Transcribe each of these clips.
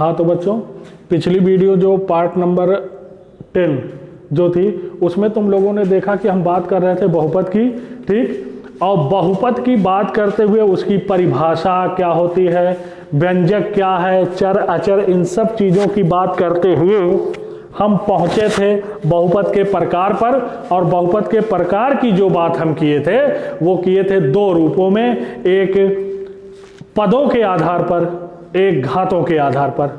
हाँ तो बच्चों, पिछली वीडियो जो पार्ट नंबर 10 जो थी उसमें तुम लोगों ने देखा कि हम बात कर रहे थे बहुपद की, ठीक। और बहुपद की बात करते हुए उसकी परिभाषा क्या होती है, व्यंजक क्या है, चर अचर, इन सब चीज़ों की बात करते हुए हम पहुँचे थे बहुपद के प्रकार पर। और बहुपद के प्रकार की जो बात हम किए थे वो किए थे दो रूपों में, एक पदों के आधार पर, एक घातों के आधार पर।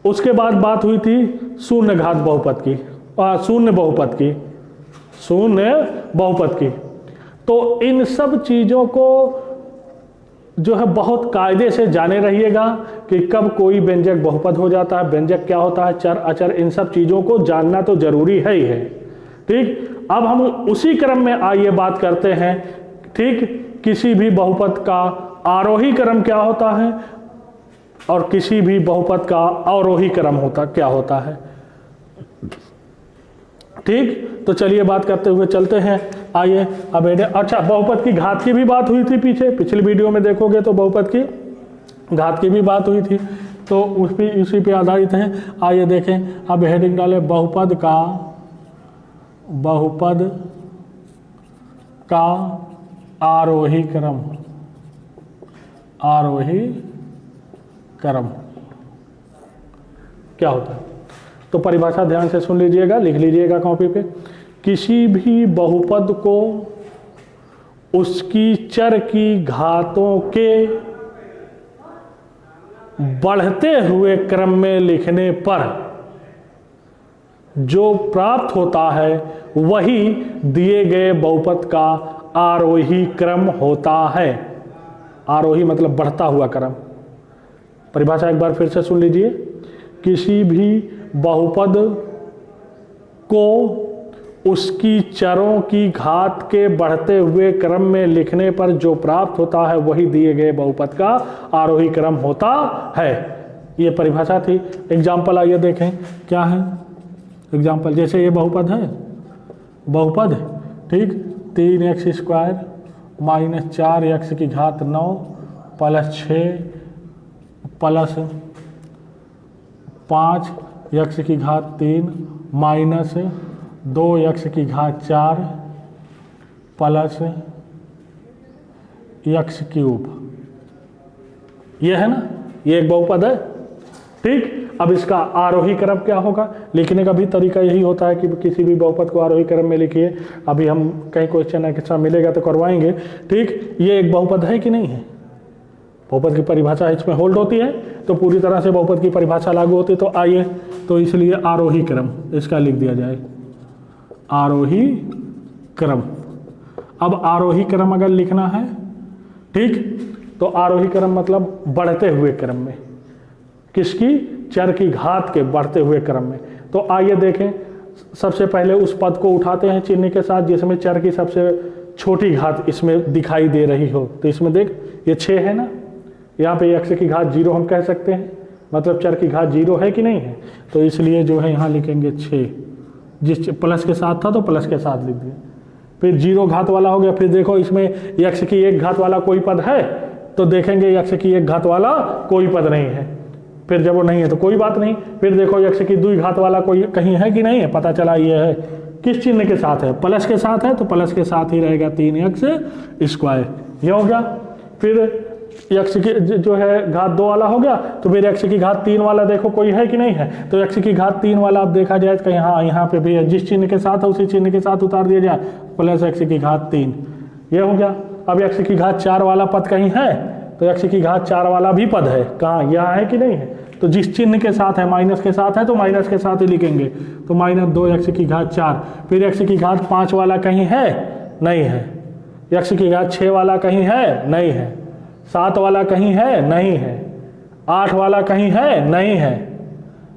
उसके बाद बात हुई थी शून्य घात बहुपद की, शून्य बहुपद की, शून्य बहुपद की। तो इन सब चीज़ों को जो है बहुत कायदे से जाने रहिएगा कि कब कोई व्यंजक बहुपद हो जाता है, व्यंजक क्या होता है, चर अचर, इन सब चीज़ों को जानना तो जरूरी है ही है, ठीक। अब हम उसी क्रम में आइए बात करते हैं, ठीक। किसी भी बहुपद का आरोही क्रम क्या होता है और किसी भी बहुपद का अवरोही क्रम क्या होता है, ठीक। तो चलिए बात करते हुए चलते हैं, आइए अब। अच्छा, बहुपद की घात की भी बात हुई थी पीछे, पिछली वीडियो में देखोगे तो बहुपद की घात की भी बात हुई थी, तो उसी पे आधारित है। आइए देखें, अब हेडिंग डाले बहुपद का आरोही क्रम, आरोही क्रम क्या होता है। तो परिभाषा ध्यान से सुन लीजिएगा, लिख लीजिएगा कॉपी पे। किसी भी बहुपद को उसकी चर की घातों के बढ़ते हुए क्रम में लिखने पर जो प्राप्त होता है वही दिए गए बहुपद का आरोही क्रम होता है। आरोही मतलब बढ़ता हुआ क्रम। परिभाषा एक बार फिर से सुन लीजिए। किसी भी बहुपद को उसकी चरों की घात के बढ़ते हुए क्रम में लिखने पर जो प्राप्त होता है वही दिए गए बहुपद का आरोही क्रम होता है। ये परिभाषा थी। एग्जाम्पल आइए देखें क्या है। एग्जाम्पल जैसे ये बहुपद है, बहुपद, ठीक। 3x² माइनस 4x की घात 9 प्लस 6 प्लस 5x की घात 3 माइनस 2x की घात 4 प्लस x³। ये है ना, ये एक बहुपद है, ठीक। अब इसका आरोही क्रम क्या होगा, लिखने का भी तरीका यही होता है कि किसी भी बहुपद को आरोही क्रम में लिखिए। अभी हम कहीं क्वेश्चन ऐसा मिलेगा तो करवाएंगे, ठीक। ये एक बहुपद है कि नहीं है, बहुपद की परिभाषा इसमें होल्ड होती है, तो पूरी तरह से बहुपद की परिभाषा लागू होती है। तो आइए, तो इसलिए आरोही क्रम इसका लिख दिया जाए, आरोही क्रम। अब आरोही क्रम अगर लिखना है, ठीक, तो आरोही क्रम मतलब बढ़ते हुए क्रम में, किसकी, चर की घात के बढ़ते हुए क्रम में। तो आइए देखें, सबसे पहले उस पद को उठाते हैं चिन्ह के साथ जिसमें चर की सबसे छोटी घात इसमें दिखाई दे रही हो। तो इसमें देख, ये 6 है ना, यहाँ पे x की घात 0 हम कह सकते हैं, मतलब चर की घात 0 है कि नहीं है। तो इसलिए जो है यहाँ लिखेंगे 6, जिस प्लस के साथ था तो प्लस के साथ लिख दिया। फिर 0 घात वाला हो गया। फिर देखो इसमें x की 1 घात वाला कोई पद है, तो देखेंगे x की 1 घात वाला कोई पद नहीं है। फिर जब वो नहीं है तो कोई बात नहीं। फिर देखो x की 2 घात वाला कोई कहीं है कि नहीं है, पता चला ये है, किस चिन्ह के साथ है, प्लस के साथ है, तो प्लस के साथ ही रहेगा 3x², ये हो गया। फिर x की जो है घात 2 वाला हो गया, तो फिर x की घात 3 वाला देखो कोई है कि नहीं है, तो x की घात 3 वाला अब देखा जाए तो यहाँ पे भी है, जिस चिन्ह के साथ है उसी चिन्ह के साथ उतार दिया जाए, प्लस x की घात 3, ये हो गया। अब x की घात 4 वाला पद कहीं है, तो x की घात 4 वाला भी पद है, कहाँ, यहाँ है कि नहीं है, तो जिस चिन्ह के साथ है, माइनस के साथ है तो माइनस के साथ ही लिखेंगे, तो माइनस 2x की घात 4। फिर x की घात 5 वाला कहीं है, नहीं है। x की घात 6 वाला कहीं है, नहीं है। 7 वाला कहीं है, नहीं है। 8 वाला कहीं है, नहीं है।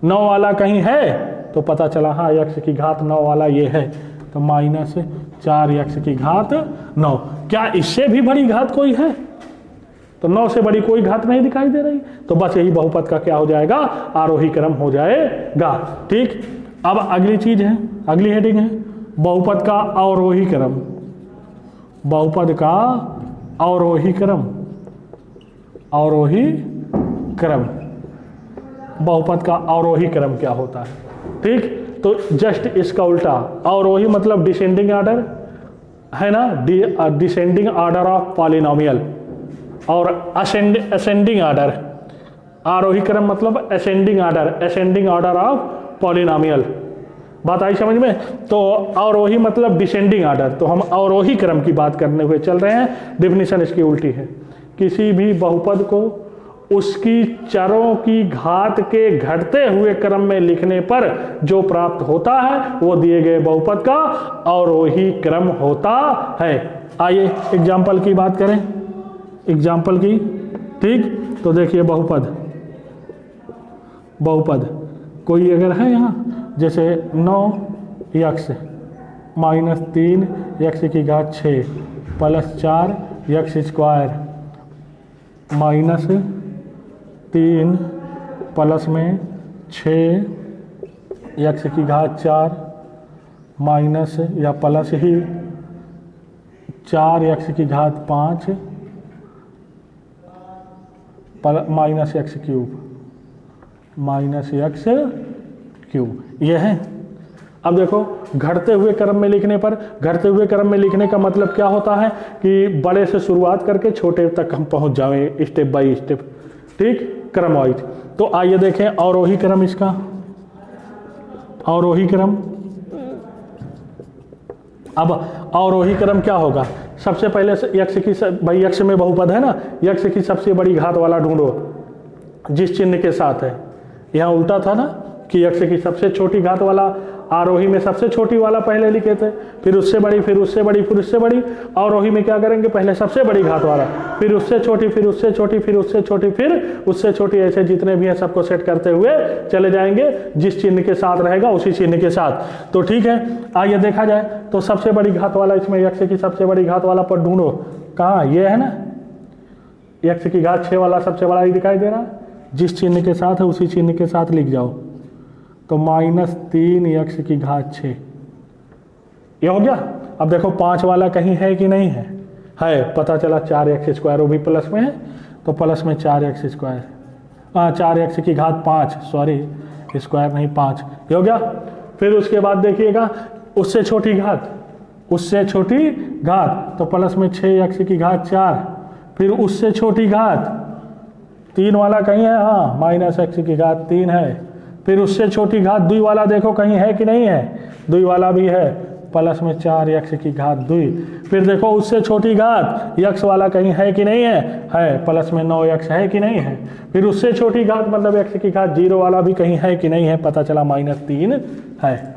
9 वाला कहीं है, तो पता चला हाँ x की घात 9 वाला ये है, तो माइनस 4x की घात 9। क्या इससे भी बड़ी घात कोई है, तो 9 से बड़ी कोई घात नहीं दिखाई दे रही, तो बस यही बहुपद का क्या हो जाएगा, आरोही क्रम हो जाएगा, ठीक। अब अगली चीज है, अगली हेडिंग है बहुपद का अवरोही क्रम, बहुपद का अवरोही क्रम, अवरोही क्रम। बहुपद का अवरोही क्रम क्या होता है। ठीक, तो जस्ट इसका उल्टा, अवरोही मतलब डिसेंडिंग ऑर्डर है ना, डिसेंडिंग ऑर्डर ऑफ पॉलिनोमियल, और असेंडिंग ऑर्डर, आरोही क्रम मतलब असेंडिंग ऑर्डर ऑफ पॉलिनोमियल। बात आई समझ में। तो अवरोही मतलब डिसेंडिंग ऑर्डर, तो हम अवरोही क्रम की बात करने हुए चल रहे हैं। डिफिनीशन इसकी उल्टी है। किसी भी बहुपद को उसकी चरों की घात के घटते हुए क्रम में लिखने पर जो प्राप्त होता है वो दिए गए बहुपद का अवरोही क्रम होता है। आइए एग्जाम्पल की बात करें, एग्जाम्पल की। ठीक, तो देखिए बहुपद कोई अगर है यहाँ, जैसे 9x माइनस 3x की घात 6 plus 4x square minus 3 plus में 6x की घात 4 माइनस या प्लस ही 4x की घात 5 माइनस x क्यूब यह है। अब देखो घटते हुए क्रम में लिखने पर, घटते हुए क्रम में लिखने का मतलब क्या होता है कि बड़े से शुरुआत करके छोटे तक हम पहुंच जाएं स्टेप बाय स्टेप। ठीक, क्रम वाइज। तो आइए देखें अवरोही क्रम, इसका अवरोही क्रम। अब अवरोही क्रम क्या होगा, सबसे पहले से x की, भाई x में बहुपद है ना, x की सबसे बड़ी घात वाला ढूंढो जिस चिन्ह के साथ है। यहाँ उल्टा था ना कि x की सबसे छोटी घात वाला, आरोही में सबसे छोटी वाला पहले लिखे थे, फिर उससे बड़ी, फिर उससे बड़ी, फिर उससे बड़ी। अवरोही में क्या करेंगे, पहले सबसे बड़ी घात वाला, फिर उससे छोटी, फिर उससे छोटी, फिर उससे छोटी, फिर उससे छोटी, ऐसे जितने भी हैं सबको सेट करते हुए चले जाएंगे जिस चिन्ह के साथ रहेगा उसी चिन्ह के साथ। तो ठीक है, आइए देखा जाए। तो सबसे बड़ी घात वाला, इसमें x की सबसे बड़ी घात वाला पर ढूंढो, कहाँ, ये है ना, x की घात 6 वाला सबसे बड़ा ही दिखाई दे रहा है, जिस चिन्ह के साथ है उसी चिन्ह के साथ लिख जाओ। तो माइनस 3x की घात 6 ये हो गया। अब देखो 5 वाला कहीं है कि नहीं है, पता चला 4x स्क्वायर, वो भी प्लस में है, तो प्लस में 4x स्क्वायर, 4x की घात 5, सॉरी स्क्वायर नहीं 5, ये हो गया। फिर उसके बाद देखिएगा उससे छोटी घात, उससे छोटी घात, तो प्लस में 6x की घात 4, फिर उससे छोटी घात 3 वाला कहीं है, हाँ माइनस x की घात 3 है, फिर उससे छोटी घात 2 वाला देखो कहीं है कि नहीं है, 2 वाला भी है, प्लस में 4x की घात 2, फिर देखो उससे छोटी घात x वाला कहीं है कि नहीं है, प्लस में 9x है कि नहीं है, फिर उससे छोटी घात मतलब x की घात 0 वाला भी कहीं है कि नहीं है, पता चला -3 है।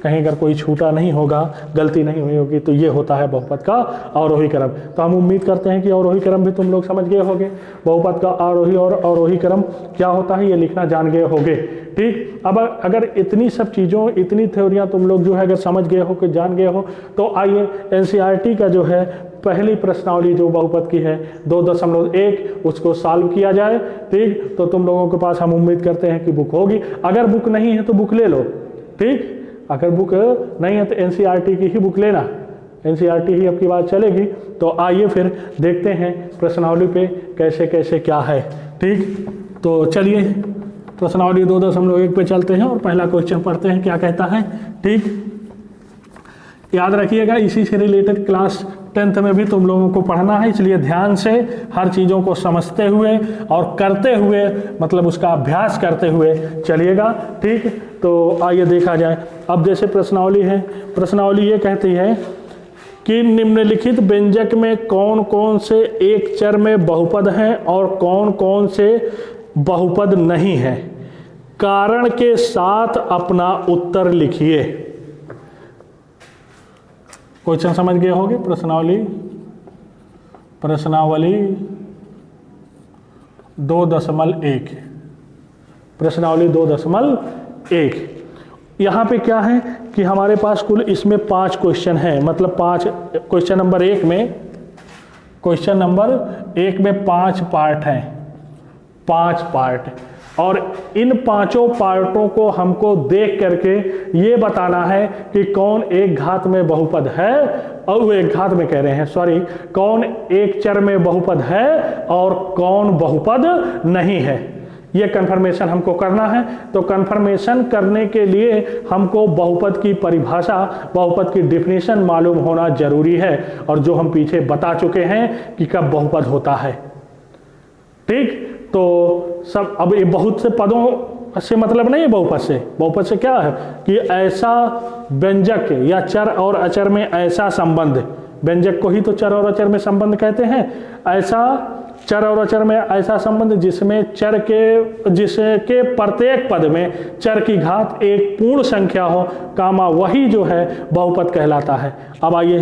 कहीं अगर कोई छूटा नहीं होगा, गलती नहीं हुई होगी, तो ये होता है बहुपद का अवरोही क्रम। तो हम उम्मीद करते हैं कि अवरोही क्रम भी तुम लोग समझ गए होगे, बहुपद का आरोही और अवरोही क्रम क्या होता है ये लिखना जान गए होगे। ठीक, अब अगर इतनी सब चीज़ों, इतनी थ्योरियाँ तुम लोग जो है अगर समझ गए हो, कि जान गए हो, तो आइए NCERT का जो है पहली प्रश्नावली जो बहुपद की है 2.1 उसको सॉल्व किया जाए। ठीक, तो तुम लोगों के पास हम उम्मीद करते हैं कि बुक होगी। अगर बुक नहीं है तो बुक ले लो। ठीक, अगर बुक नहीं है तो NCERT की ही बुक लेना, NCERT ही आपकी बात चलेगी। तो आइए फिर देखते हैं प्रश्नावली पे कैसे कैसे क्या है। ठीक, तो चलिए प्रश्नावली 2.1 पे चलते हैं और पहला क्वेश्चन पढ़ते हैं क्या कहता है। ठीक, याद रखिएगा इसी से रिलेटेड क्लास 10th में भी तुम लोगों को पढ़ना है, इसलिए ध्यान से हर चीज़ों को समझते हुए और करते हुए, मतलब उसका अभ्यास करते हुए चलिएगा। ठीक, तो आइए देखा जाए। अब जैसे प्रश्नावली है, प्रश्नावली ये कहती है कि निम्नलिखित व्यंजक में कौन कौन से एक चर में बहुपद हैं और कौन कौन से बहुपद नहीं हैं, कारण के साथ अपना उत्तर लिखिए। क्वेश्चन समझ गए होंगे। प्रश्नावली 2.1, प्रश्नावली 2.1। यहाँ पे क्या है कि हमारे पास कुल इसमें 5 क्वेश्चन हैं, मतलब 5 क्वेश्चन नंबर 1 में, क्वेश्चन नंबर 1 में 5 पार्ट हैं, 5 पार्ट, और इन 5 पार्टों को हमको देख करके ये बताना है कि कौन एक घात में बहुपद है, और वो एक घात में कह रहे हैं, सॉरी, कौन एक चर में बहुपद है और कौन बहुपद नहीं है। ये कन्फर्मेशन हमको करना है। तो कन्फर्मेशन करने के लिए हमको बहुपद की परिभाषा, बहुपद की डिफिनीशन मालूम होना जरूरी है, और जो हम पीछे बता चुके हैं कि कब बहुपद होता है। ठीक, तो सब अब ये बहुत से पदों से मतलब नहीं है बहुपद से। बहुपद से क्या है कि ऐसा व्यंजक या चर और अचर में ऐसा संबंध, व्यंजक को ही तो चर और अचर में संबंध कहते हैं, ऐसा चर और अचर में ऐसा संबंध जिसमें जिसके प्रत्येक पद में चर की घात एक पूर्ण संख्या हो, कामा वही जो है बहुपद कहलाता है। अब आइए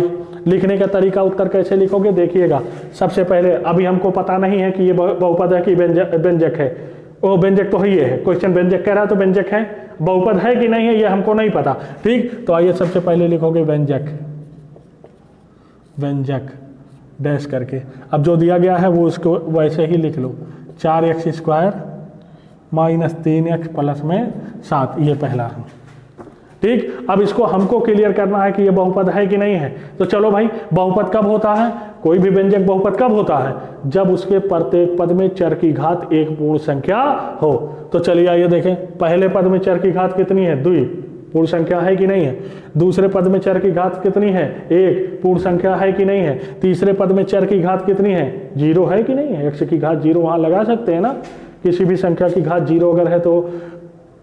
लिखने का तरीका, उत्तर कैसे लिखोगे देखिएगा। सबसे पहले अभी हमको पता नहीं है कि ये बहुपद है कि व्यंजक है। वो व्यंजक तो ही है, क्वेश्चन व्यंजक कह रहा है तो व्यंजक है, बहुपद है कि नहीं है ये हमको नहीं पता। ठीक, तो आइए सबसे पहले लिखोगे व्यंजक, व्यंजक डैश करके। अब जो दिया गया है वो उसको वैसे ही लिख लो, 4x² माइनस 3x प्लस में 7, ये पहला है। ठीक, अब इसको हमको क्लियर करना है कि ये बहुपद है कि नहीं है। तो चलो भाई, बहुपद कब होता है, कोई भी व्यंजक बहुपद कब होता है, जब उसके प्रत्येक पद में चर की घात एक पूर्ण संख्या हो। तो चलिए आइए देखें, पहले पद में चर की घात कितनी है, 2, पूर्ण संख्या है कि नहीं है। दूसरे पद में चर की घात कितनी है, 1, पूर्ण संख्या है कि नहीं है। तीसरे पद में चर की घात कितनी है, 0 है कि नहीं है। x की घात 0 वहां लगा सकते हैं ना, किसी भी संख्या की घात 0 अगर है तो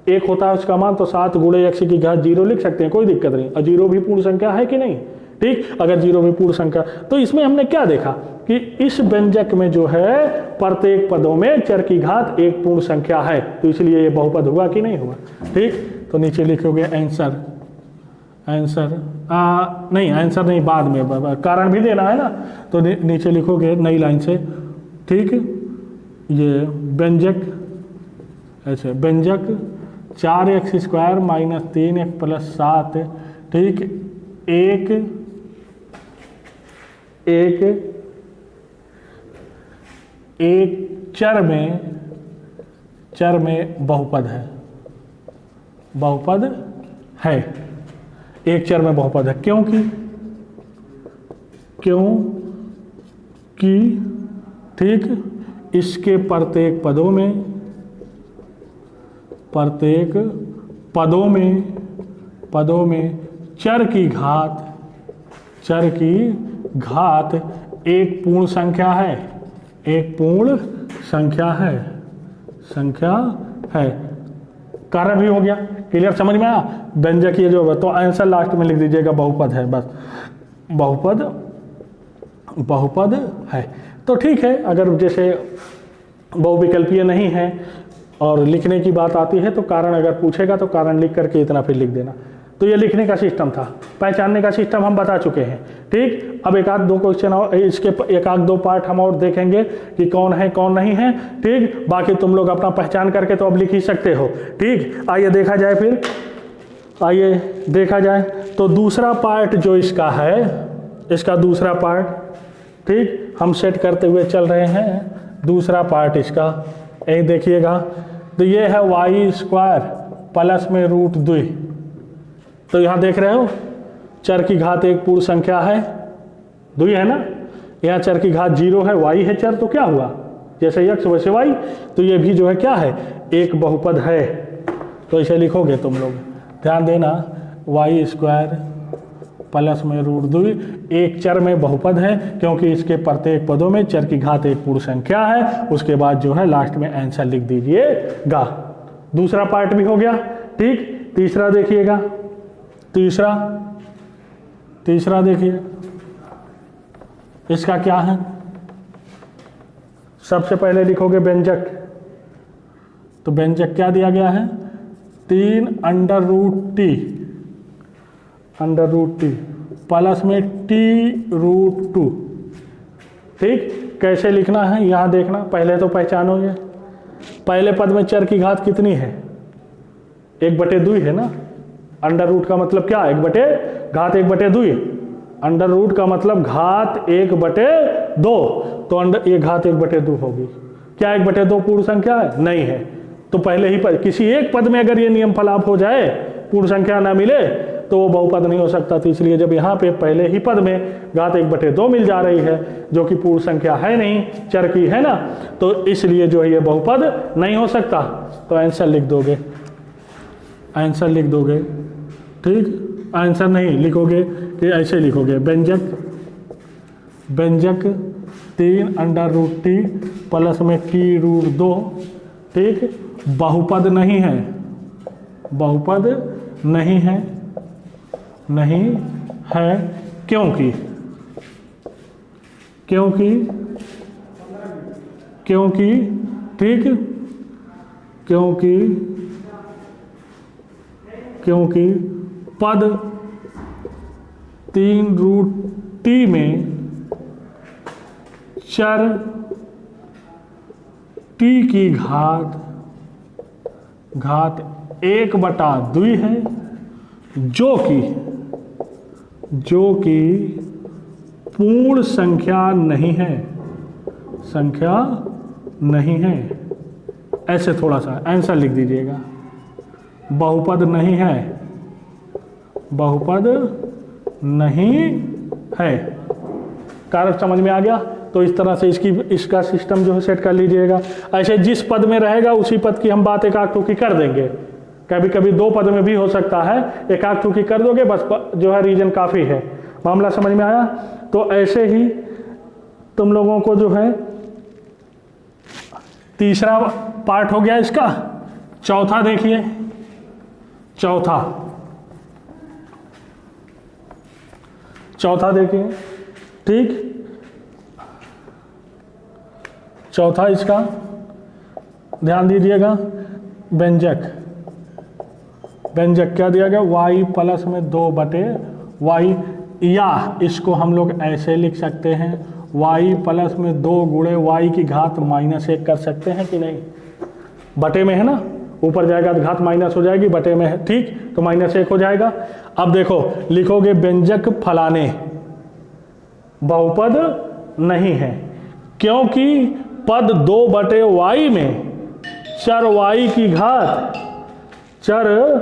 1 होता है उसका मान, तो 7 गुणे x की घात 0 लिख सकते हैं, कोई दिक्कत नहीं। और 0 भी पूर्ण संख्या है कि नहीं। ठीक, अगर 0 भी पूर्ण संख्या, तो इसमें हमने क्या देखा कि इस व्यंजक में जो है प्रत्येक पदों में चर की घात एक पूर्ण संख्या है, तो इसलिए ये बहुपद हुआ कि नहीं हुआ। ठीक, तो नीचे लिखोगे आंसर, आंसर नहीं, आंसर नहीं, बाद में कारण भी देना है ना, तो नीचे लिखोगे नई लाइन से। ठीक, ये व्यंजक, अच्छा व्यंजक 4x² माइनस 3x प्लस 7। ठीक, एक चर में बहुपद है, बहुपद है, एक चर में बहुपद है। क्योंकि ठीक, इसके प्रत्येक पदों में चर की घात एक पूर्ण संख्या है, एक पूर्ण संख्या है। कारण भी हो गया, क्लियर, समझ में आया। व्यंजक ये जो है, तो आंसर लास्ट में लिख दीजिएगा बहुपद है, बस बहुपद है। तो ठीक है, अगर जैसे बहुविकल्पीय नहीं है और लिखने की बात आती है तो कारण अगर पूछेगा तो कारण लिख करके इतना फिर लिख देना। तो ये लिखने का सिस्टम था, पहचानने का सिस्टम हम बता चुके हैं। ठीक, अब एक आध दो क्वेश्चन और, इसके एक आध दो पार्ट हम और देखेंगे कि कौन है कौन नहीं है। ठीक, बाकी तुम लोग अपना पहचान करके तो अब लिख ही सकते हो। ठीक, आइए देखा जाए, फिर आइए देखा जाए। तो दूसरा पार्ट जो इसका है, इसका दूसरा पार्ट, ठीक, हम सेट करते हुए चल रहे हैं। दूसरा पार्ट इसका यही देखिएगा, तो ये है y² प्लस में √2। तो यहाँ देख रहे हो चर की घात एक पूर्ण संख्या है, 2 है ना। यहाँ चर की घात 0 है, y है चर, तो क्या हुआ, जैसे x वैसे y, तो ये भी जो है क्या है, एक बहुपद है। तो इसे लिखोगे तुम लोग, ध्यान देना, y² प्लस में √2 एक चर में बहुपद है, क्योंकि इसके प्रत्येक पदों में चर की घात एक पूर्ण संख्या है। उसके बाद जो है लास्ट में आंसर लिख दीजिएगा। दूसरा पार्ट भी हो गया। ठीक, तीसरा देखिएगा, तीसरा देखिए, इसका क्या है। सबसे पहले लिखोगे व्यंजक, तो व्यंजक क्या दिया गया है, 3√t प्लस में t√2। ठीक, कैसे लिखना है यहाँ देखना, पहले तो पहचानोगे। पहले पद में चर की घात कितनी है, 1/2 है ना। अंडर रूट का मतलब क्या, 1/घात 1/2। अंडर रूट का मतलब घात 1/2, तो ये घात 1/2 होगी। क्या 1/2 पूर्ण संख्या है, नहीं है। तो पहले ही किसी एक पद में अगर ये नियम फलाप हो जाए, पूर्ण संख्या ना मिले, तो वो बहुपद नहीं हो सकता। तो इसलिए जब यहाँ पे पहले ही पद में घात 1/2 मिल जा रही है जो कि पूर्ण संख्या है नहीं, चर की है ना, तो इसलिए जो है ये बहुपद नहीं हो सकता। तो आंसर लिख दोगे, आंसर लिख दोगे, ठीक। आंसर नहीं लिखोगे कि ऐसे लिखोगे, व्यंजक 3√t प्लस में t√2, ठीक, बहुपद नहीं है, बहुपद नहीं है, नहीं है, क्योंकि क्योंकि क्योंकि ठीक, क्योंकि क्योंकि पद 3√t में चर t की घात 1/2 है, जो कि पूर्ण संख्या नहीं है, संख्या नहीं है। ऐसे थोड़ा सा आंसर लिख दीजिएगा, बहुपद नहीं है, बहुपद नहीं है। कारक समझ में आ गया? तो इस तरह से इसका सिस्टम जो है सेट कर लीजिएगा। ऐसे जिस पद में रहेगा उसी पद की हम बात एकाक टुकी कर देंगे। कभी कभी 2 पद में भी हो सकता है, एकाक टुकी कर दोगे बस, जो है रीजन काफ़ी है। मामला समझ में आया? तो ऐसे ही तुम लोगों को जो है तीसरा पार्ट हो गया इसका। चौथा देखिए, चौथा देखिए, ठीक। चौथा इसका ध्यान दीजिएगा, व्यंजक क्या दिया गया, y प्लस में 2/y, या इसको हम लोग ऐसे लिख सकते हैं, y प्लस में 2 गुणे y की घात -1 कर सकते हैं कि नहीं? बटे में है ना, ऊपर जाएगा तो घात माइनस हो जाएगी, बटे में है, ठीक, तो -1 हो जाएगा। अब देखो लिखोगे व्यंजक फलाने बहुपद नहीं है, क्योंकि पद 2/y में चर y की घात -1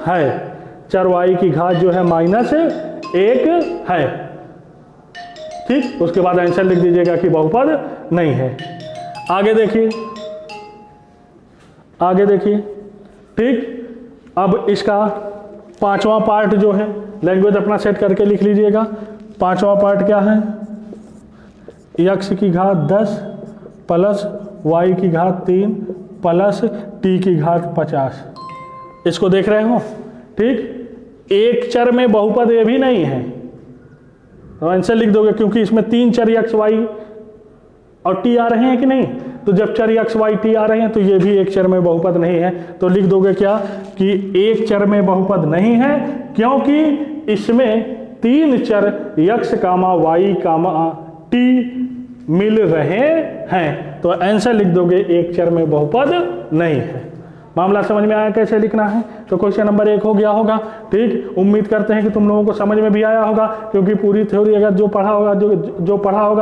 है, चर y की घात जो है -1 है, ठीक। उसके बाद आंसर लिख दीजिएगा कि बहुपद नहीं है। आगे देखिए, आगे देखिए, ठीक। अब इसका 5वां पार्ट जो है, लैंग्वेज अपना सेट करके लिख लीजिएगा। 5वां पार्ट क्या है, x की घात 10 प्लस y की घात 3 प्लस t की घात 50। इसको देख रहे हो, ठीक। एक चर में बहुपद ये भी नहीं है, तो आंसर लिख दोगे, क्योंकि इसमें 3 चर x y और t आ रहे हैं कि नहीं। तो जब चर x y t आ रहे हैं तो ये भी एक चर में बहुपद नहीं है। तो लिख दोगे क्या कि एक चर में बहुपद नहीं है, क्योंकि इसमें 3 चर x, y, t मिल रहे हैं। तो आंसर लिख दोगे एक चर में बहुपद नहीं है। मामला समझ में आया कैसे लिखना है? तो क्वेश्चन नंबर 1 हो गया होगा, ठीक। उम्मीद करते हैं कि तुम लोगों को समझ में भी आया होगा, क्योंकि पूरी थ्योरी अगर जो पढ़ा होगा,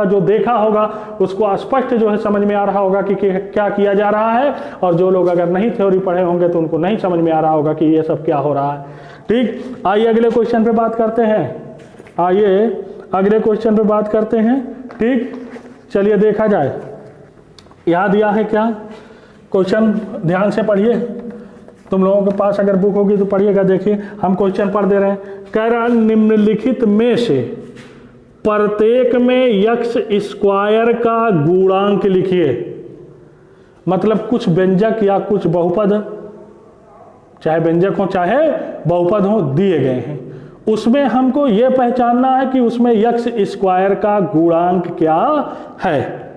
जो देखा होगा, उसको स्पष्ट जो है समझ में आ रहा होगा कि क्या किया जा रहा है। और जो लोग अगर नहीं थ्योरी पढ़े होंगे तो उनको नहीं समझ में आ रहा होगा कि ये सब क्या हो रहा है, ठीक। आइए अगले क्वेश्चन पे बात करते हैं, आइए अगले क्वेश्चन पे बात करते हैं, ठीक। चलिए देखा जाए, यहाँ दिया है क्या क्वेश्चन, ध्यान से पढ़िए। तुम लोगों के पास अगर बुक होगी तो पढ़िएगा। देखिए हम क्वेश्चन पढ़ दे रहे हैं। कह रहा निम्नलिखित में से प्रत्येक में x² का गुणांक लिखिए। मतलब कुछ व्यंजक या कुछ बहुपद, चाहे व्यंजक हो चाहे बहुपद हो, दिए गए हैं। उसमें हमको ये पहचानना है कि उसमें x² का गुणांक क्या है।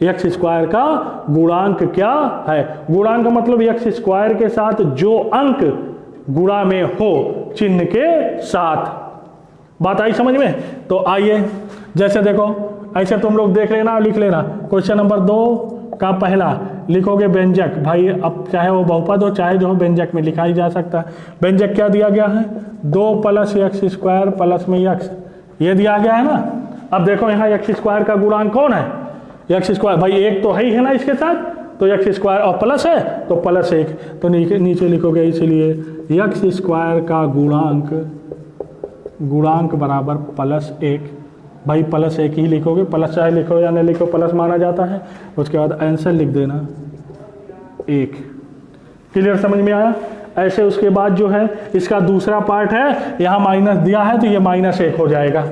x² का गुणांक क्या है? गुणांक मतलब x² के साथ जो अंक गुणा में हो, चिन्ह के साथ। बात आई समझ में? तो आइए, जैसे देखो ऐसे तुम लोग देख लेना और लिख लेना। क्वेश्चन नंबर 2 का पहला लिखोगे व्यंजक। भाई अब चाहे वो बहुपद हो चाहे जो हो, व्यंजक में लिखा ही जा सकता है। व्यंजक क्या दिया गया है, 2 + x² प्लस में x, ये दिया गया है ना। अब देखो यहाँ x² का गुणांक कौन है, x², भाई एक तो है ही है ना इसके साथ, तो एक्स स्क्वायर और प्लस है तो प्लस 1, तो नीचे लिखोगे इसलिए एक्स स्क्वायर का गुणांक बराबर +1। भाई +1 ही लिखोगे, प्लस चाहे लिखो या नहीं लिखो प्लस माना जाता है। उसके बाद आंसर लिख देना 1। क्लियर, समझ में आया? ऐसे उसके बाद जो है इसका दूसरा पार्ट है, यहाँ माइनस दिया है तो ये -1 हो जाएगा।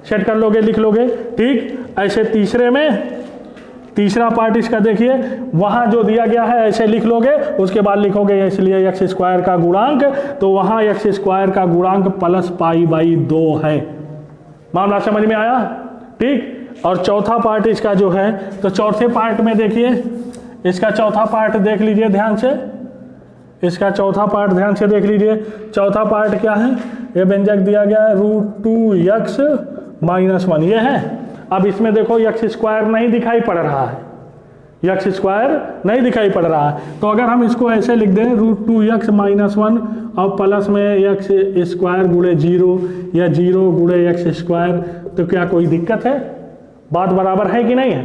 सेट कर लोगे, लिख लोगे, ठीक। ऐसे तीसरे में तीसरा पार्ट इसका देखिए, वहाँ जो दिया गया है ऐसे लिख लोगे, उसके बाद लिखोगे इसलिए एक्स स्क्वायर का गुणांक, तो वहाँ एक्स स्क्वायर का गुणांक +π/2 है। मामला समझ में आया, ठीक। और चौथा पार्ट इसका जो है, तो चौथे पार्ट में देखिए, इसका चौथा पार्ट देख लीजिए ध्यान से, इसका चौथा पार्ट ध्यान से देख लीजिए। चौथा पार्ट क्या है? ये व्यंजक दिया गया है √2x - 1, ये है। अब इसमें देखो एक्स स्क्वायर नहीं दिखाई पड़ रहा है, एक्स स्क्वायर नहीं दिखाई पड़ रहा है, तो अगर हम इसको ऐसे लिख दें √2x - 1 और प्लस में एक्स स्क्वायर गुणे 0 या 0 गुणे एक्स स्क्वायर, तो क्या कोई दिक्कत है? बात बराबर है कि नहीं है?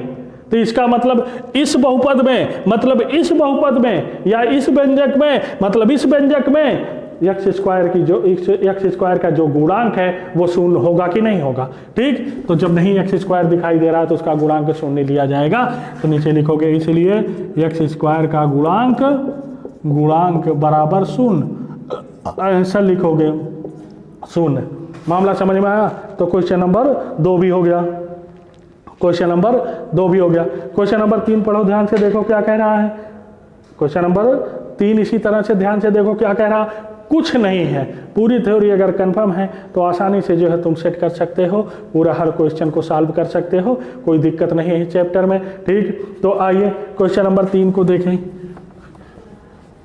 तो इसका मतलब इस बहुपद में, मतलब इस बहुपद में या इस व्यंजक में, मतलब इस व्यंजक में एक्स स्क्वायर की जो एक्स स्क्वायर का जो गुणांक है वो 0 होगा कि नहीं होगा, ठीक। तो जब नहीं एक्स स्क्वायर दिखाई दे रहा है तो उसका गुणांक 0 लिया जाएगा। तो नीचे लिखोगे इसलिए एक्स स्क्वायर का गुणांक बराबर 0, आंसर लिखोगे 0। मामला समझ में आया? तो क्वेश्चन नंबर 2 भी हो गया, क्वेश्चन नंबर 2 भी हो गया। क्वेश्चन नंबर 3 पढ़ो, ध्यान से देखो क्या कह रहा है। क्वेश्चन नंबर 3 इसी तरह से ध्यान से देखो क्या कह रहा है। कुछ नहीं है, पूरी थ्योरी अगर कंफर्म है तो आसानी से जो है तुम सेट कर सकते हो, पूरा हर क्वेश्चन को सॉल्व कर सकते हो, कोई दिक्कत नहीं है इस चैप्टर में, ठीक। तो आइए क्वेश्चन नंबर 3 को देखें।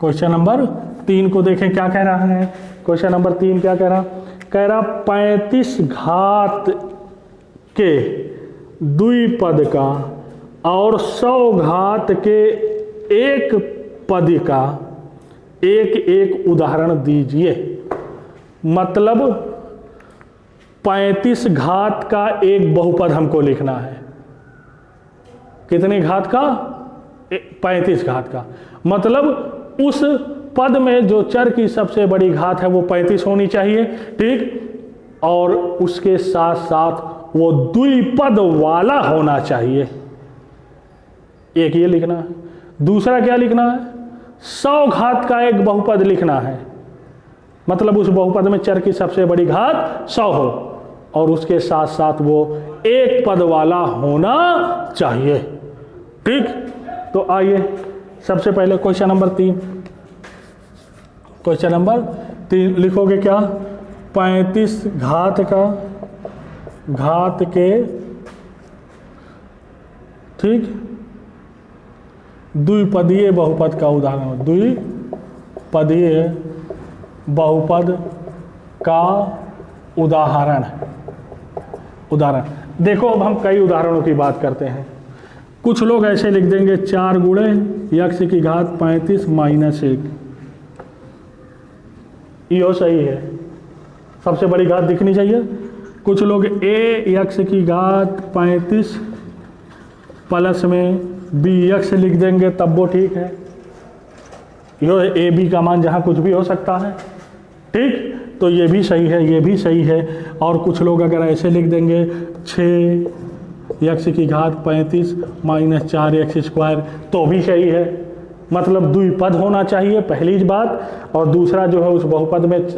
क्वेश्चन नंबर 3 को देखें क्या कह रहा है। क्वेश्चन नंबर 3 क्या कह रहा? कह रहा 35 घात के द्विपद का और 100 घात के एक पद का एक उदाहरण दीजिए। मतलब 35 घात का एक बहुपद हमको लिखना है। कितने घात का? 35 घात का। मतलब उस पद में जो चर की सबसे बड़ी घात है वो 35 होनी चाहिए, ठीक। और उसके साथ साथ वो द्विपद वाला होना चाहिए। एक ये लिखना है। दूसरा क्या लिखना है? 100 घात का एक बहुपद लिखना है। मतलब उस बहुपद में चर की सबसे बड़ी घात 100 हो और उसके साथ साथ वो एक पद वाला होना चाहिए, ठीक। तो आइए सबसे पहले क्वेश्चन नंबर 3, क्वेश्चन नंबर 3 लिखोगे क्या? 35 घात के, ठीक, द्विपदीय बहुपद का उदाहरण। द्विपदीय बहुपद का उदाहरण। देखो अब हम कई उदाहरणों की बात करते हैं। कुछ लोग ऐसे लिख देंगे 4 गुणे x की घात 35 - 1। यो सही है, सबसे बड़ी घात दिखनी चाहिए। कुछ लोग x की घात 35 प्लस में bx लिख देंगे, तब वो ठीक है। यो a b का मान जहाँ कुछ भी हो सकता है, ठीक। तो ये भी सही है, ये भी सही है। और कुछ लोग अगर ऐसे लिख देंगे 6x की घात 35 - 4x स्क्वायर, तो भी सही है। मतलब द्विपद होना चाहिए पहली बात, और दूसरा जो है उस बहुपद में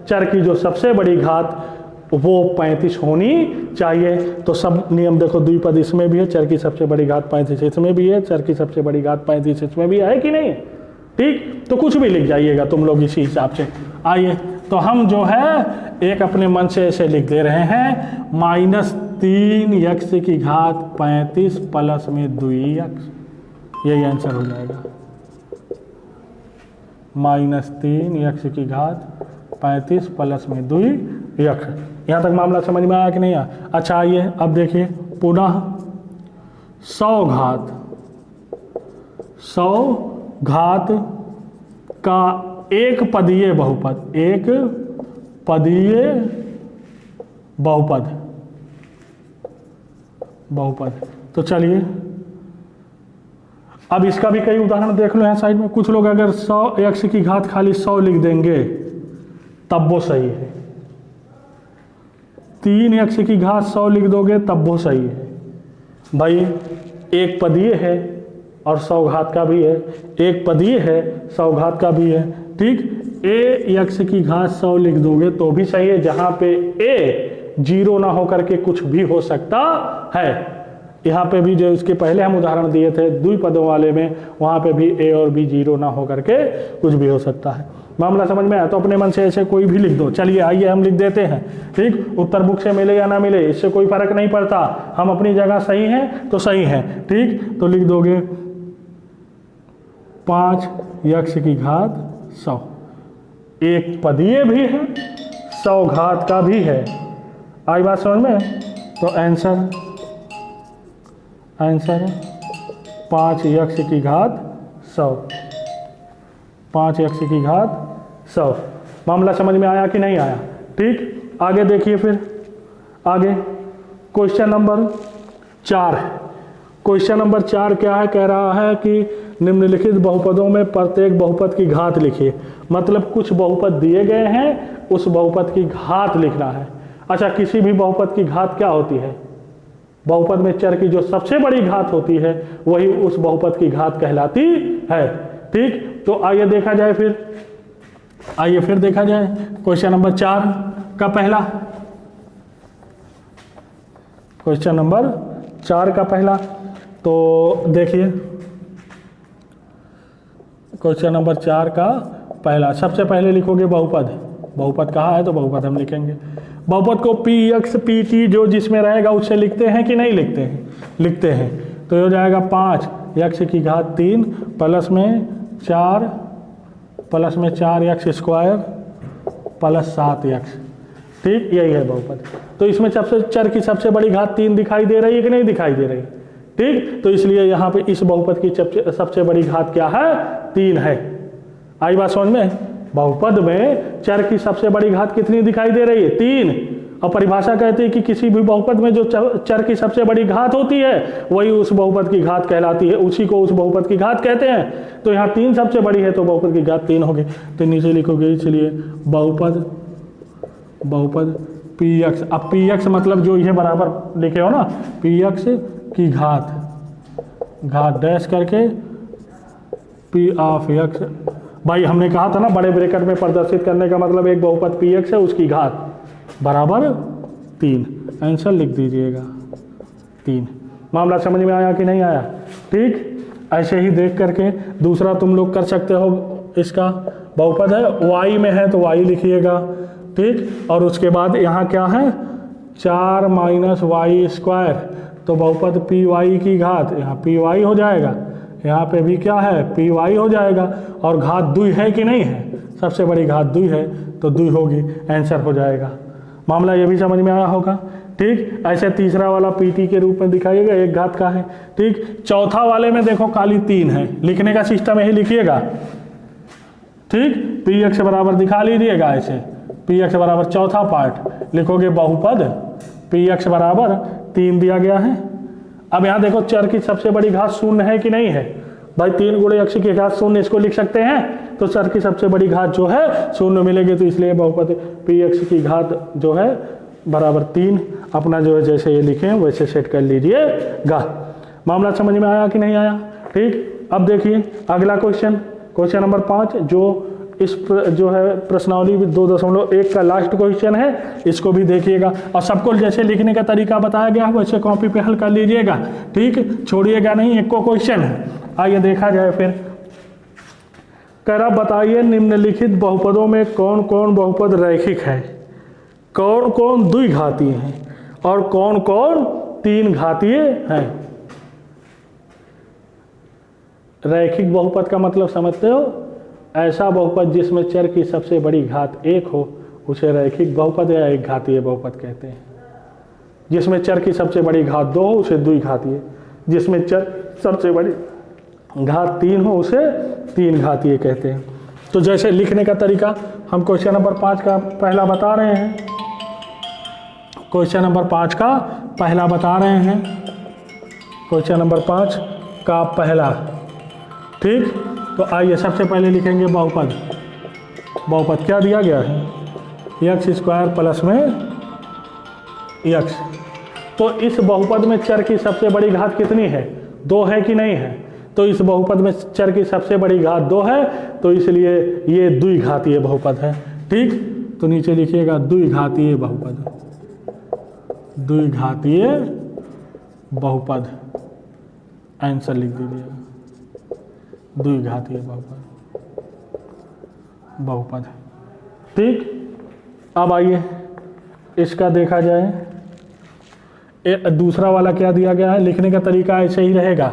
चर की जो सबसे बड़ी घात वो 35 होनी चाहिए। तो सब नियम देखो, द्विपद इसमें भी है, चर की सबसे बड़ी घात 35 इसमें भी है, चर की सबसे बड़ी घात 35 इसमें भी है कि नहीं है, ठीक। तो कुछ भी लिख जाइएगा तुम लोग इसी हिसाब से। आइए तो हम जो है एक अपने मन से ऐसे लिख दे रहे हैं -3x की घात 35 प्लस में 2x, यही आंसर हो जाएगा। -3x की घात 35 प्लस में 2x। यहाँ तक मामला समझ में आया कि नहीं आया? अच्छा आइए अब देखिए पुनः 100 घात का एक पदीय बहुपद। तो चलिए अब इसका भी कई उदाहरण देख लो यहाँ साइड में। कुछ लोग अगर 100x की घात खाली 100 लिख देंगे तब वो सही है। 3x की घात 100 लिख दोगे तब वो सही है। भाई एक पदीय है और 100 घात का भी है, एक पदीय है 100 घात का भी है, ठीक। ax की घात 100 लिख दोगे तो भी सही है, जहाँ पे a 0 ना होकर के कुछ भी हो सकता है। यहाँ पे भी जो इसके पहले हम उदाहरण दिए थे द्विपदों वाले में, वहाँ पे भी a और b 0 ना होकर के कुछ भी हो सकता है। मामला समझ में आया तो अपने मन से ऐसे कोई भी लिख दो। चलिए आइए हम लिख देते हैं, ठीक। उत्तर बुक से मिले या ना मिले इससे कोई फर्क नहीं पड़ता, हम अपनी जगह सही हैं तो सही हैं, ठीक। तो लिख दोगे 5x की घात 100, एक पदीय भी है 100 घात का भी है। आई बात समझ में? तो आंसर 5x की घात 100, 5x की घात 100। मामला समझ में आया कि नहीं आया, ठीक। आगे देखिए फिर, आगे क्वेश्चन नंबर 4 है। क्वेश्चन नंबर 4 क्या है? कह रहा है कि निम्नलिखित बहुपदों में प्रत्येक बहुपद की घात लिखिए। मतलब कुछ बहुपद दिए गए हैं, उस बहुपद की घात लिखना है। अच्छा, किसी भी बहुपद की घात क्या होती है? बहुपद में चर की जो सबसे बड़ी घात होती है वही उस बहुपद की घात कहलाती है, ठीक। तो आइए देखा जाए फिर देखा जाए क्वेश्चन नंबर 4 का पहला, क्वेश्चन नंबर 4 का पहला। तो देखिए क्वेश्चन नंबर 4 का पहला, सबसे पहले लिखोगे बहुपद। बहुपद कहाँ है तो बहुपद हम लिखेंगे। बहुपद को px pt जो जिसमें रहेगा उससे लिखते हैं कि नहीं लिखते हैं? लिखते हैं। तो ये हो जाएगा 5x की घात 3 प्लस में 4x स्क्वायर प्लस 7x, ठीक। यही है बहुपद। तो इसमें चर की सबसे बड़ी घात 3 दिखाई दे रही है कि नहीं दिखाई दे रही? ठीक। तो इसलिए यहाँ पे इस बहुपद की सबसे बड़ी घात क्या है? 3 है। आई बात समझ में? बहुपद में चर की सबसे बड़ी घात कितनी दिखाई दे रही है? 3। और परिभाषा कहती है कि किसी भी बहुपद में जो चर की सबसे बड़ी घात होती है वही उस बहुपद की घात कहलाती है, उसी को उस बहुपद की घात कहते हैं। तो यहाँ 3 सबसे बड़ी है तो बहुपद की घात 3 होगी। तो नीचे लिखोगे इसलिए बहुपद px। अब px मतलब जो ये बराबर लिखे हो ना, px की घात डैश करके p ऑफ x। भाई हमने कहा था ना बड़े ब्रैकेट में प्रदर्शित करने का मतलब एक बहुपद px है उसकी घात बराबर 3। आंसर लिख दीजिएगा 3। मामला समझ में आया कि नहीं आया, ठीक। ऐसे ही देख करके दूसरा तुम लोग कर सकते हो। इसका बहुपद है y में है तो y लिखिएगा, ठीक। और उसके बाद यहाँ क्या है 4 माइनस वाई स्क्वायर, तो बहुपद पी वाई की घात यहाँ पी वाई हो जाएगा, यहाँ पे भी क्या है पी वाई हो जाएगा। और घात दुई है कि नहीं है? सबसे बड़ी घात दुई है तो दुई होगी, आंसर हो जाएगा। मामला ये भी समझ में आया होगा, ठीक। ऐसे तीसरा वाला पीटी के रूप में दिखाइएगा, एक घात का है, ठीक। चौथा वाले में देखो खाली 3 है, लिखने का सिस्टम यही लिखिएगा, ठीक। पी एक्स बराबर दिखा लीजिएगा ऐसे, पी एक्स बराबर चौथा पार्ट लिखोगे बहुपद पी एक्स बराबर 3 दिया गया है। अब यहाँ देखो चर की सबसे बड़ी घात 0 है कि नहीं है? भाई 3 गुणे x की घात 0 इसको लिख सकते हैं, तो चर की सबसे बड़ी घात जो है 0 मिलेगी। तो इसलिए बहुपद पी एक्स की घात जो है बराबर 3 अपना जो है जैसे ये लिखे हैं वैसे सेट कर लीजिएगा। मामला समझ में आया कि नहीं आया, ठीक। अब देखिए अगला क्वेश्चन, क्वेश्चन नंबर 5 जो इस जो है प्रश्नावली 2.1 का लास्ट क्वेश्चन है, इसको भी देखिएगा। और सबको जैसे लिखने का तरीका बताया गया है वैसे कॉपी पे हल कर लीजिएगा, ठीक। छोड़िएगा नहीं, एक को क्वेश्चन है। आइए देखा जाए फिर। कह रहा बताइए निम्नलिखित बहुपदों में कौन कौन बहुपद रैखिक है, कौन कौन द्विघातीय हैं और कौन कौन 3 घातीय हैं। रैखिक बहुपद का मतलब समझते हो? ऐसा बहुपद जिसमें चर की सबसे बड़ी घात 1 हो उसे रैखिक बहुपद या एक घातीय बहुपद कहते हैं। जिसमें चर की सबसे बड़ी घात 2 हो उसे द्विघातीय, जिसमें चर सबसे बड़ी घात 3 हो उसे 3 घातीय कहते हैं। तो जैसे लिखने का तरीका हम क्वेश्चन नंबर 5 का पहला बता रहे हैं, क्वेश्चन नंबर 5 का पहला बता रहे हैं, क्वेश्चन नंबर 5 का पहला, ठीक, तो आइए सबसे पहले लिखेंगे बहुपद। बहुपद क्या दिया गया है, एक्स स्क्वायर प्लस में एक्स। तो इस बहुपद में चर की सबसे बड़ी घात कितनी है, 2 है कि नहीं है। तो इस बहुपद में चर की सबसे बड़ी घात 2 है, तो इसलिए ये द्विघातीय बहुपद है। ठीक, तो नीचे लिखिएगा द्विघातीय बहुपद, द्विघातीय बहुपद, आंसर लिख दीजिएगा द्विघातीय बहुपद। ठीक, अब आइए इसका देखा जाए। दूसरा वाला क्या दिया गया है, लिखने का तरीका ऐसे ही रहेगा,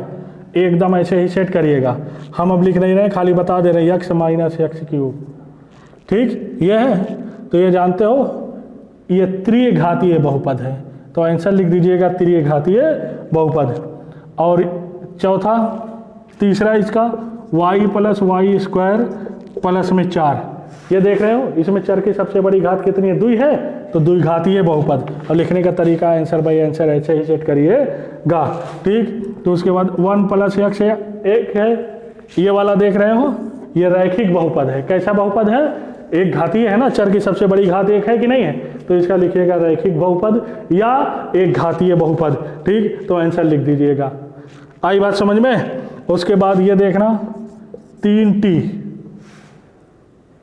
एकदम ऐसे ही सेट करिएगा। हम अब लिख नहीं रहे, खाली बता दे रहे हैं एक्स माइनस एक्स क्यूब। ठीक, ये है, तो ये जानते हो ये त्रिघातीय बहुपद है, तो आंसर लिख दीजिएगा त्रिघातीय बहुपद। और चौथा तीसरा इसका y plus y square plus में 4, ये देख रहे हो, इसमें चर की सबसे बड़ी घात कितनी है, 2 है, तो द्विघातीय बहुपद। और लिखने का तरीका आंसर बाई आंसर ऐसे ही सेट करिएगा। ठीक, तो उसके बाद 1 प्लस एक्स है, एक है, ये वाला देख रहे हो, ये रैखिक बहुपद है। कैसा बहुपद है, एक घातीय है ना, चर की सबसे बड़ी घात 1 है कि नहीं है, तो इसका लिखिएगा रैखिक बहुपद या एक घातीय बहुपद। ठीक, तो आंसर लिख दीजिएगा। आई बात समझ में। उसके बाद ये देखना 3t,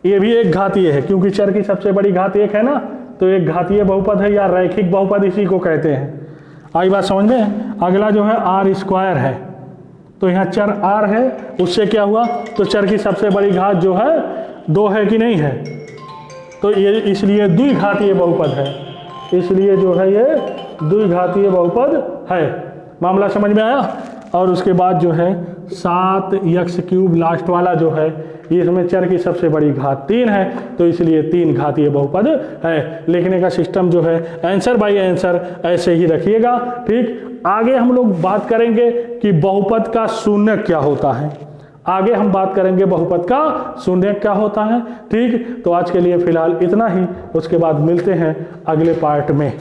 ये भी एक घातीय है, क्योंकि चर की सबसे बड़ी घात 1 है ना, तो एक घातीय बहुपद है या रैखिक बहुपद इसी को कहते हैं। आई बात समझ में। अगला जो है आर स्क्वायर है, तो यहाँ चर आर है, उससे क्या हुआ, तो चर की सबसे बड़ी घात जो है 2 है कि नहीं है, तो ये इसलिए द्विघातीय बहुपद है, इसलिए जो है ये द्विघातीय बहुपद है। मामला समझ में आया। और उसके बाद जो है 7x क्यूब लास्ट वाला जो है, ये इसमें चर की सबसे बड़ी घात 3 है, तो इसलिए 3 घातीय बहुपद है। लिखने का सिस्टम जो है आंसर बाई आंसर ऐसे ही रखिएगा। ठीक, आगे हम लोग बात करेंगे कि बहुपद का शून्य क्या होता है, आगे हम बात करेंगे बहुपद का शून्य क्या होता है। ठीक, तो आज के लिए फिलहाल इतना ही, उसके बाद मिलते हैं अगले पार्ट में।